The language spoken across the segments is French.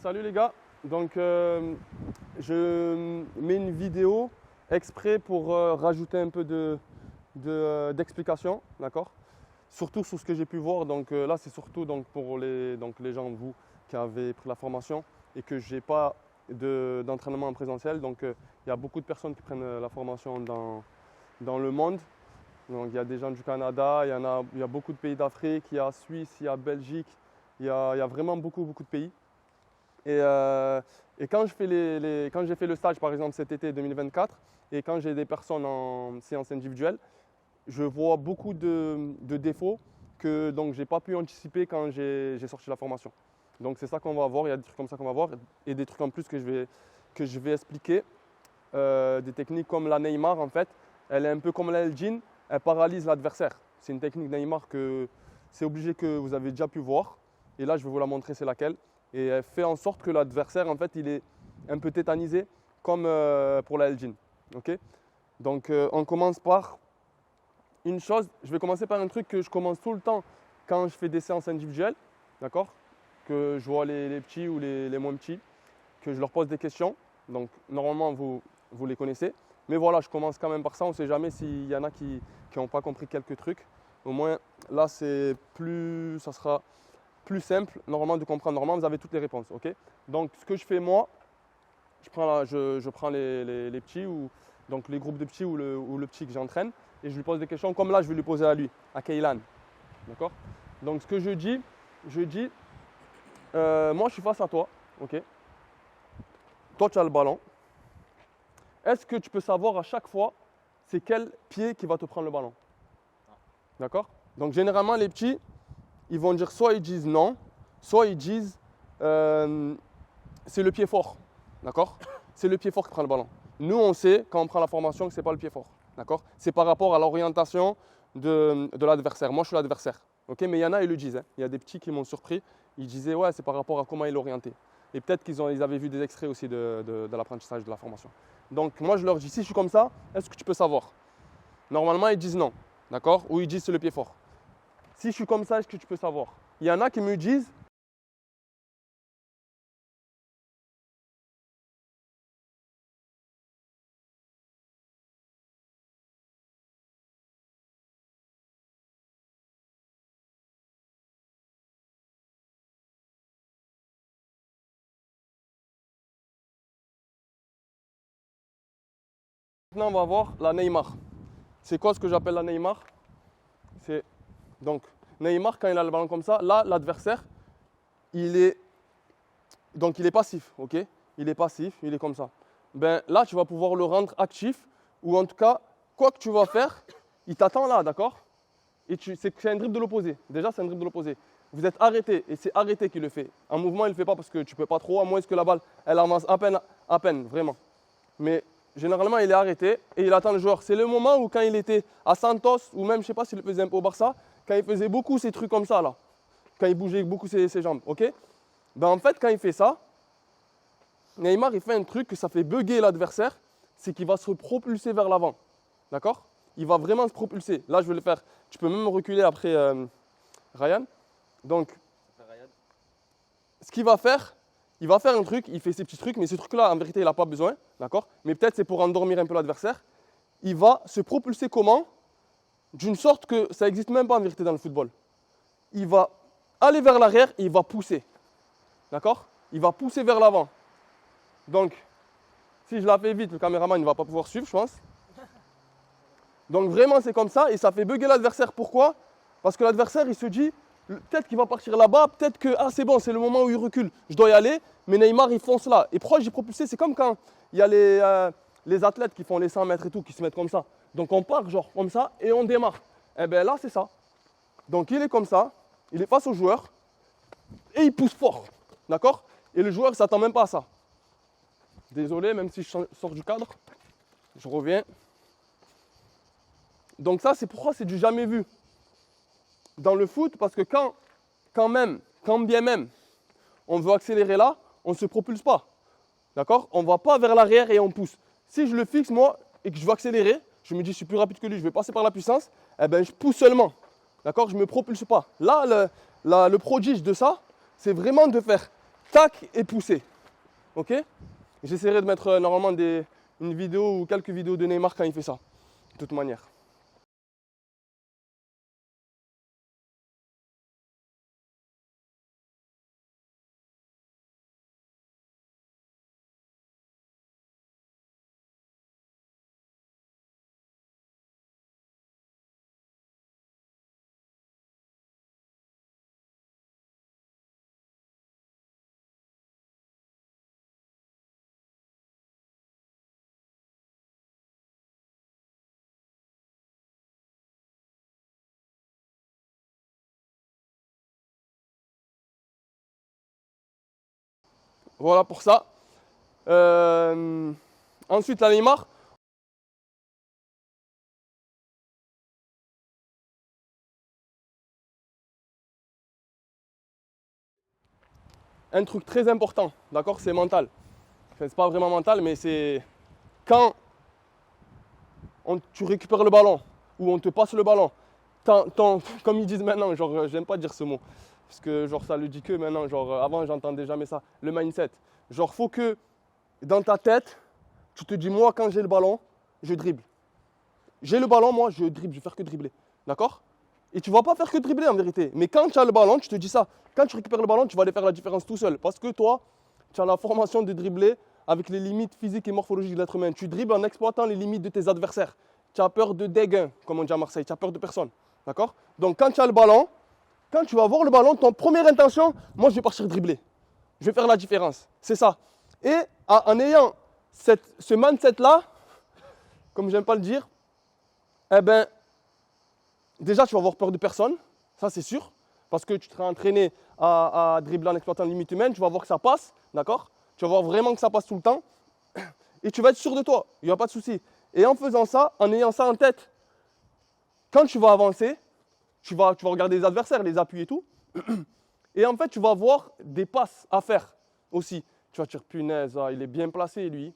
Salut les gars, donc je mets une vidéo exprès pour rajouter un peu d'explication, d'accord? Surtout sur ce que j'ai pu voir, donc là c'est surtout donc, pour les gens, vous, qui avez pris la formation et que je n'ai pas d'entraînement en présentiel, donc il y a beaucoup de personnes qui prennent la formation dans le monde. Donc il y a des gens du Canada, il y a beaucoup de pays d'Afrique, il y a Suisse, il y a Belgique, il y a vraiment beaucoup de pays. Et quand j'ai fait le stage, par exemple cet été 2024, et quand j'ai des personnes en séance individuelle, je vois beaucoup de défauts que donc j'ai pas pu anticiper quand j'ai sorti la formation. Donc c'est ça qu'on va voir, il y a des trucs comme ça qu'on va voir, et des trucs en plus que je vais expliquer. Des techniques comme la Neymar, en fait, elle est un peu comme la Elgin, elle paralyse l'adversaire. C'est une technique Neymar que c'est obligé que vous avez déjà pu voir. Et là, je vais vous la montrer, c'est laquelle. Et elle fait en sorte que l'adversaire, en fait, il est un peu tétanisé, comme pour la Elgin. Okay, donc, on commence par une chose. Je vais commencer par un truc que je commence tout le temps quand je fais des séances individuelles. D'accord? Que je vois les petits ou les moins petits, que je leur pose des questions. Donc, normalement, vous les connaissez. Mais voilà, je commence quand même par ça. On ne sait jamais s'il y en a qui n'ont pas compris quelques trucs. Au moins, là, ça sera plus simple, normalement, de comprendre. Normalement, vous avez toutes les réponses. Ok. Donc, ce que je fais, moi, je prends les petits, donc les groupes de petits ou le petit que j'entraîne, et je lui pose des questions. Comme là, je vais lui poser à lui, à Kaylan. D'accord. Donc, ce que je dis, moi, je suis face à toi. Ok. Toi, tu as le ballon. Est-ce que tu peux savoir à chaque fois c'est quel pied qui va te prendre le ballon? D'accord? Donc généralement les petits, ils vont dire soit ils disent non, soit ils disent c'est le pied fort. D'accord? C'est le pied fort qui prend le ballon. Nous on sait quand on prend la formation que ce n'est pas le pied fort. D'accord? C'est par rapport à l'orientation de l'adversaire. Moi je suis l'adversaire. Okay? Mais il y en a, ils le disent. Hein. Il y a des petits qui m'ont surpris. Ils disaient ouais c'est par rapport à comment il est orienté. Et peut-être qu'ils avaient vu des extraits aussi de l'apprentissage de la formation. Donc moi je leur dis, si je suis comme ça, est-ce que tu peux savoir? Normalement ils disent non, d'accord? Ou ils disent c'est le pied fort. Si je suis comme ça, est-ce que tu peux savoir? Il y en a qui me disent, maintenant on va voir la Neymar. C'est quoi ce que j'appelle la Neymar? C'est donc Neymar quand il a le ballon comme ça, là l'adversaire, il est passif, ok? Il est passif, il est comme ça. Ben là tu vas pouvoir le rendre actif, ou en tout cas, quoi que tu vas faire, il t'attend là, d'accord? Et c'est un dribble de l'opposé. Déjà c'est un dribble de l'opposé. Vous êtes arrêté, et c'est arrêté qui le fait. En mouvement il ne le fait pas parce que tu ne peux pas trop, à moins que la balle elle avance à peine, vraiment. Mais généralement, il est arrêté et il attend le joueur. C'est le moment où quand il était à Santos, ou même, je ne sais pas s'il le faisait un peu au Barça, quand il faisait beaucoup ces trucs comme ça, là, quand il bougeait beaucoup ses jambes, ok? Ben, en fait, quand il fait ça, Neymar, il fait un truc que ça fait bugger l'adversaire, c'est qu'il va se propulser vers l'avant, d'accord? Il va vraiment se propulser. Là, je vais le faire. Tu peux même reculer après Ryan. Donc, ce qu'il va faire, il va faire un truc, il fait ces petits trucs, mais ce truc-là, en vérité, il n'a pas besoin, d'accord? Mais peut-être c'est pour endormir un peu l'adversaire. Il va se propulser comment? D'une sorte que ça n'existe même pas en vérité dans le football. Il va aller vers l'arrière et il va pousser, d'accord? Il va pousser vers l'avant. Donc, si je la fais vite, le caméraman ne va pas pouvoir suivre, je pense. Donc vraiment, c'est comme ça et ça fait bugger l'adversaire. Pourquoi? Parce que l'adversaire, il se dit, peut-être qu'il va partir là-bas, peut-être que ah, c'est bon, c'est le moment où il recule, je dois y aller, mais Neymar il fonce là. Et pourquoi j'ai propulsé? C'est comme quand il y a les athlètes qui font les 100 mètres et tout, qui se mettent comme ça. Donc on part genre comme ça et on démarre. Et bien là c'est ça. Donc il est comme ça, il est face au joueur et il pousse fort. D'accord? Et le joueur ne s'attend même pas à ça. Désolé, même si je sors du cadre, je reviens. Donc ça c'est pourquoi c'est du jamais vu dans le foot, parce que quand bien même, on veut accélérer là, on ne se propulse pas. D'accord? On ne va pas vers l'arrière et on pousse. Si je le fixe, moi, et que je veux accélérer, je me dis je suis plus rapide que lui, je vais passer par la puissance, eh ben, je pousse seulement. D'accord? Je ne me propulse pas. Là, le prodige de ça, c'est vraiment de faire tac, et pousser. Ok? J'essaierai de mettre normalement une vidéo ou quelques vidéos de Neymar quand il fait ça, de toute manière. Voilà pour ça. Ensuite, la Neymar. Un truc très important, d'accord, c'est mental. Enfin, c'est pas vraiment mental, mais c'est quand tu récupères le ballon ou on te passe le ballon, comme ils disent maintenant, genre, j'aime pas dire ce mot, parce que genre ça le dit que maintenant, genre avant j'entendais jamais ça, le mindset. Genre faut que dans ta tête, tu te dis moi quand j'ai le ballon, je dribble. J'ai le ballon, moi je dribble, je vais faire que dribbler, d'accord? Et tu vas pas faire que dribbler en vérité, mais quand tu as le ballon, tu te dis ça. Quand tu récupères le ballon, tu vas aller faire la différence tout seul, parce que toi, tu as la formation de dribbler avec les limites physiques et morphologiques de l'être humain. Tu dribbles en exploitant les limites de tes adversaires. Tu as peur de dégain, comme on dit à Marseille, tu as peur de personne. D'accord? Donc quand tu as le ballon, quand tu vas voir le ballon, ton première intention, moi je vais partir dribbler. Je vais faire la différence. C'est ça. Et en ayant ce mindset-là, comme j'aime pas le dire, eh ben, déjà tu vas avoir peur de personne, ça c'est sûr, parce que tu seras entraîné à dribbler en exploitant les limites humaines, tu vas voir que ça passe, d'accord? Tu vas voir vraiment que ça passe tout le temps, et tu vas être sûr de toi, il n'y a pas de souci. Et en faisant ça, en ayant ça en tête, quand tu vas avancer, tu vas regarder les adversaires, les appuis et tout, et en fait tu vas avoir des passes à faire aussi. Tu vas te dire, punaise, il est bien placé lui.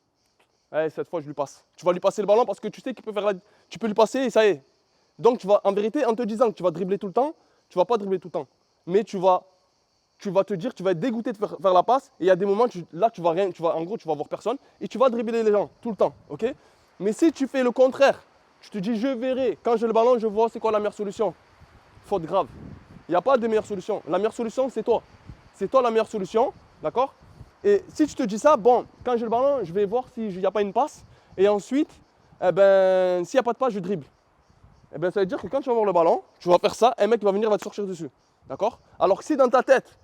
Allez, cette fois je lui passe. Tu vas lui passer le ballon parce que tu sais qu'il peut faire tu peux lui passer et ça y est. Donc tu vas, en vérité, en te disant que tu vas dribbler tout le temps, tu ne vas pas dribbler tout le temps. Mais tu vas te dire, tu vas être dégoûté de faire la passe. Et il y a des moments, là, tu vas rien, en gros, tu vas voir personne. Et tu vas dribbler les gens tout le temps. Ok? Mais si tu fais le contraire, tu te dis, je verrai. Quand j'ai le ballon, je vois c'est quoi la meilleure solution. Faute grave. Il n'y a pas de meilleure solution. La meilleure solution, c'est toi. C'est toi la meilleure solution. D'accord? Et si tu te dis ça, bon, quand j'ai le ballon, je vais voir s'il n'y a pas une passe. Et ensuite, eh ben, s'il n'y a pas de passe, je dribble. Eh bien, ça veut dire que quand tu vas avoir le ballon, tu vas faire ça, un mec va venir, va te sortir dessus. D'accord? Alors que si dans ta tête,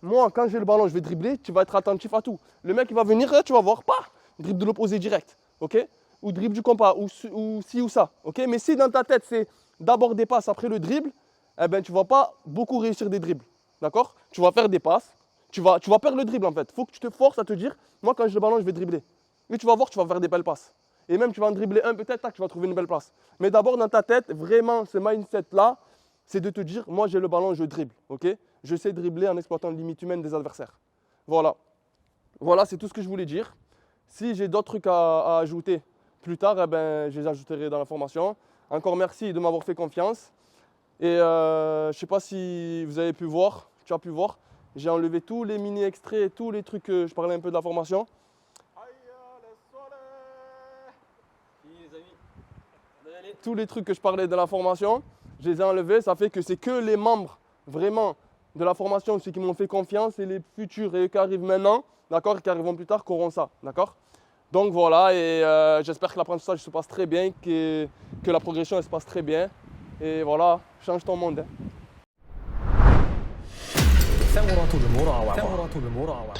moi, quand j'ai le ballon, je vais dribbler, tu vas être attentif à tout. Le mec, il va venir, tu vas voir, pas, dribble de l'opposé direct. Ok? Ou dribble du compas, ou ci ou ça. Ok? Mais si dans ta tête, c'est d'abord des passes, après le dribble, eh ben, tu ne vas pas beaucoup réussir des dribbles. D'accord? Tu vas faire des passes, tu vas perdre le dribble en fait. Il faut que tu te forces à te dire, moi, quand j'ai le ballon, je vais dribbler. Mais tu vas voir, tu vas faire des belles passes. Et même tu vas en dribbler un peut-être, tac, tu vas trouver une belle place. Mais d'abord dans ta tête, vraiment ce mindset-là, c'est de te dire, moi j'ai le ballon, je dribble. Ok? Je sais dribbler en exploitant les limites humaines des adversaires. Voilà. Voilà, c'est tout ce que je voulais dire. Si j'ai d'autres trucs à ajouter plus tard, eh ben, je les ajouterai dans la formation. Encore merci de m'avoir fait confiance. Et je ne sais pas si vous avez pu voir, tu as pu voir, j'ai enlevé tous les mini-extraits et tous les trucs que je parlais un peu de la formation. Tous les trucs que je parlais de la formation, je les ai enlevés. Ça fait que c'est que les membres vraiment de la formation, ceux qui m'ont fait confiance et les futurs et eux qui arrivent maintenant, d'accord, et qui arriveront plus tard, qui auront ça, d'accord. Donc voilà, et j'espère que l'apprentissage se passe très bien, que la progression elle se passe très bien. Et voilà, change ton monde. Hein. ثورة المراوغة.